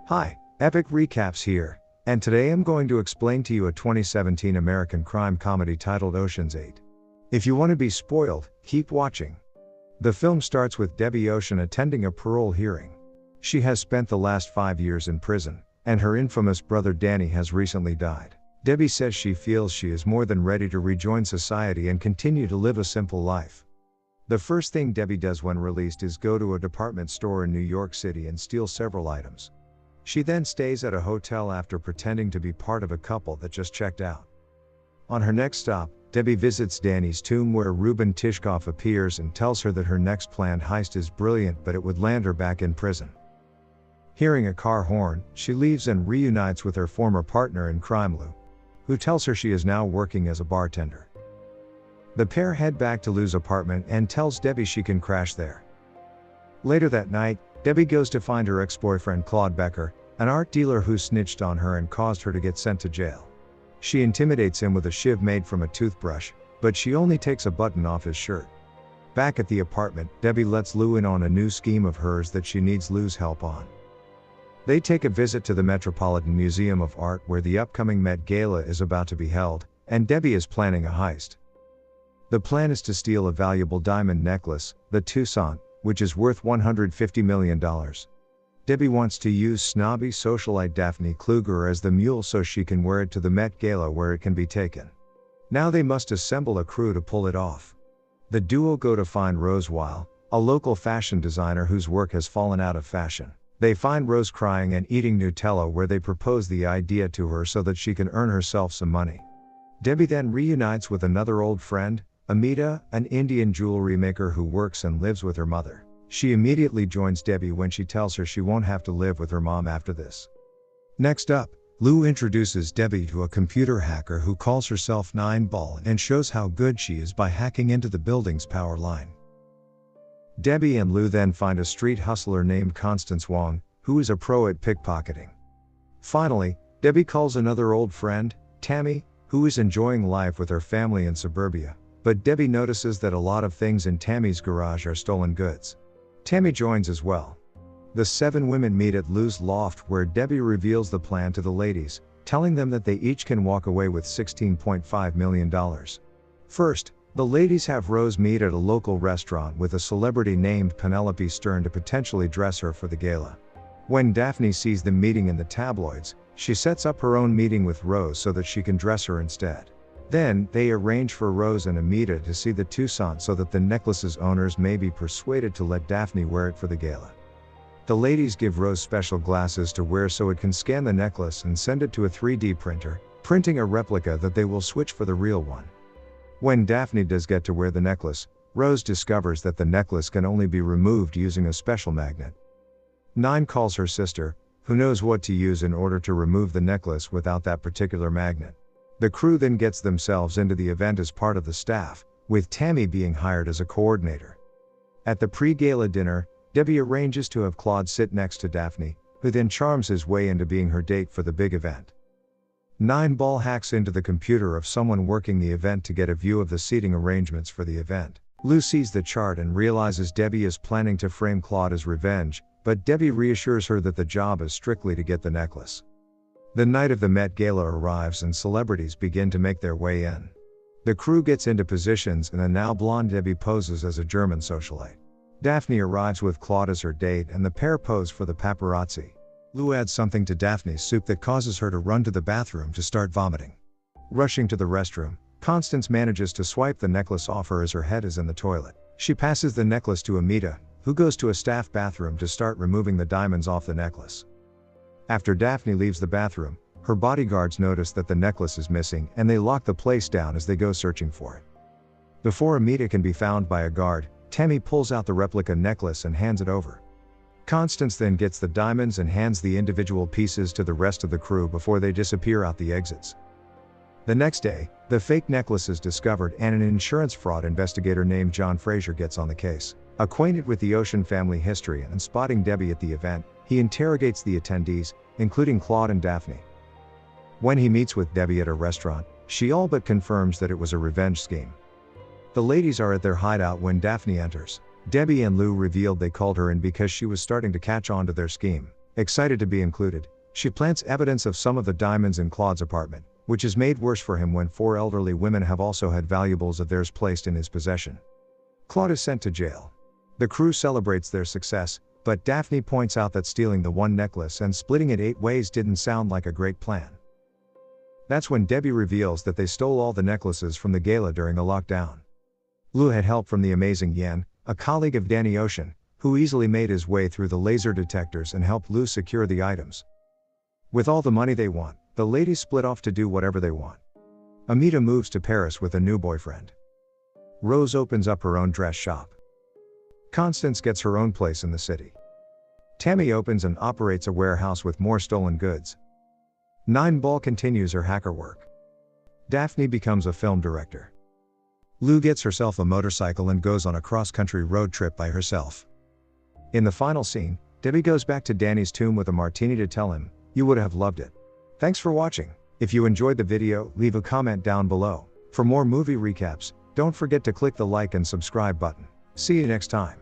Hi, Epic Recaps here, and today I'm going to explain to you a 2017 American crime comedy titled Ocean's 8. If you want to be spoiled, keep watching. The film starts with Debbie Ocean attending a parole hearing. She has spent the last 5 years in prison, and her infamous brother Danny has recently died. Debbie says she feels she is more than ready to rejoin society and continue to live a simple life. The first thing Debbie does when released is go to a department store in New York City and steal several items. She then stays at a hotel after pretending to be part of a couple that just checked out. On her next stop, Debbie visits Danny's tomb where Ruben Tishkoff appears and tells her that her next planned heist is brilliant but it would land her back in prison. Hearing a car horn, she leaves and reunites with her former partner in crime Lou, who tells her she is now working as a bartender. The pair head back to Lou's apartment and tells Debbie she can crash there. Later that night, Debbie goes to find her ex-boyfriend Claude BECKER, an art dealer who snitched on her and caused her to get sent to jail. She intimidates him with a shiv made from a toothbrush, but she only takes a button off his shirt. Back at the apartment, Debbie lets Lou in on a new scheme of hers that she needs Lou's help on. They take a visit to the Metropolitan Museum of Art where the upcoming Met Gala is about to be held, and Debbie is planning a heist. The plan is to steal a valuable diamond necklace, the Toussaint, which is worth $150 million. Debbie wants to use snobby socialite Daphne Kluger as the mule so she can wear it to the Met Gala where it can be taken. Now they must assemble a crew to pull it off. The duo go to find Rose Weil, a local fashion designer whose work has fallen out of fashion. They find Rose crying and eating Nutella where they propose the idea to her so that she can earn herself some money. Debbie then reunites with another old friend, Amita, an Indian jewelry maker who works and lives with her mother. She immediately joins Debbie when she tells her she won't have to live with her mom after this. Next up, Lou introduces Debbie to a computer hacker who calls herself 9ball and shows how good she is by hacking into the building's power line. Debbie and Lou then find a street hustler named Constance Wong, who is a pro at pickpocketing. Finally, Debbie calls another old friend, Tammy, who is enjoying life with her family in suburbia. But Debbie notices that a lot of things in Tammy's garage are stolen goods. Tammy joins as well. The 7 women meet at Lou's loft where Debbie reveals the plan to the ladies, telling them that they each can walk away with $16.5 million. First, the ladies have Rose meet at a local restaurant with a celebrity named Penelope Stern to potentially dress her for the gala. When Daphne sees them meeting in the tabloids, she sets up her own meeting with Rose so that she can dress her instead. Then, they arrange for Rose and Amita to see the Toussaint so that the necklace's owners may be persuaded to let Daphne wear it for the gala. The ladies give Rose special glasses to wear so it can scan the necklace and send it to a 3D printer, printing a replica that they will switch for the real one. When Daphne does get to wear the necklace, Rose discovers that the necklace can only be removed using a special magnet. 9 calls her sister, who knows what to use in order to remove the necklace without that particular magnet. The crew then gets themselves into the event as part of the staff, with Tammy being hired as a coordinator. At the pre-gala dinner, Debbie arranges to have Claude sit next to Daphne, who then charms his way into being her date for the big event. 9ball hacks into the computer of someone working the event to get a view of the seating arrangements for the event. Lou sees the chart and realizes Debbie is planning to frame Claude as revenge, but Debbie reassures her that the job is strictly to get the necklace. The night of the Met Gala arrives and celebrities begin to make their way in. The crew gets into positions and the now blonde Debbie poses as a German socialite. Daphne arrives with Claude as her date and the pair pose for the paparazzi. Lou adds something to Daphne's soup that causes her to run to the bathroom to start vomiting. Rushing to the restroom, Constance manages to swipe the necklace off her as her head is in the toilet. She passes the necklace to Amita, who goes to a staff bathroom to start removing the diamonds off the necklace. After Daphne leaves the bathroom, her bodyguards notice that the necklace is missing and they lock the place down as they go searching for it. Before Amita can be found by a guard, Tammy pulls out the replica necklace and hands it over. Constance then gets the diamonds and hands the individual pieces to the rest of the crew before they disappear out the exits. The next day, the fake necklace is discovered and an insurance fraud investigator named John Fraser gets on the case. Acquainted with the Ocean family history and spotting Debbie at the event, he interrogates the attendees, including Claude and Daphne. When he meets with Debbie at a restaurant, she all but confirms that it was a revenge scheme. The ladies are at their hideout when Daphne enters. Debbie and Lou revealed they called her in because she was starting to catch on to their scheme. Excited to be included, she plants evidence of some of the diamonds in Claude's apartment, which is made worse for him when 4 elderly women have also had valuables of theirs placed in his possession. Claude is sent to jail. The crew celebrates their success, but Daphne points out that stealing the one necklace and splitting it 8 ways didn't sound like a great plan. That's when Debbie reveals that they stole all the necklaces from the gala during the lockdown. Lou had help from the amazing Yen, a colleague of Danny Ocean, who easily made his way through the laser detectors and helped Lou secure the items. With all the money they want, the ladies split off to do whatever they want. Amita moves to Paris with a new boyfriend. Rose opens up her own dress shop. Constance gets her own place in the city. Tammy opens and operates a warehouse with more stolen goods. 9-Ball continues her hacker work. Daphne becomes a film director. Lou gets herself a motorcycle and goes on a cross-country road trip by herself. In the final scene, Debbie goes back to Danny's tomb with a martini to tell him, "You would have loved it." Thanks for watching. If you enjoyed the video, leave a comment down below. For more movie recaps, don't forget to click the like and subscribe button. See you next time.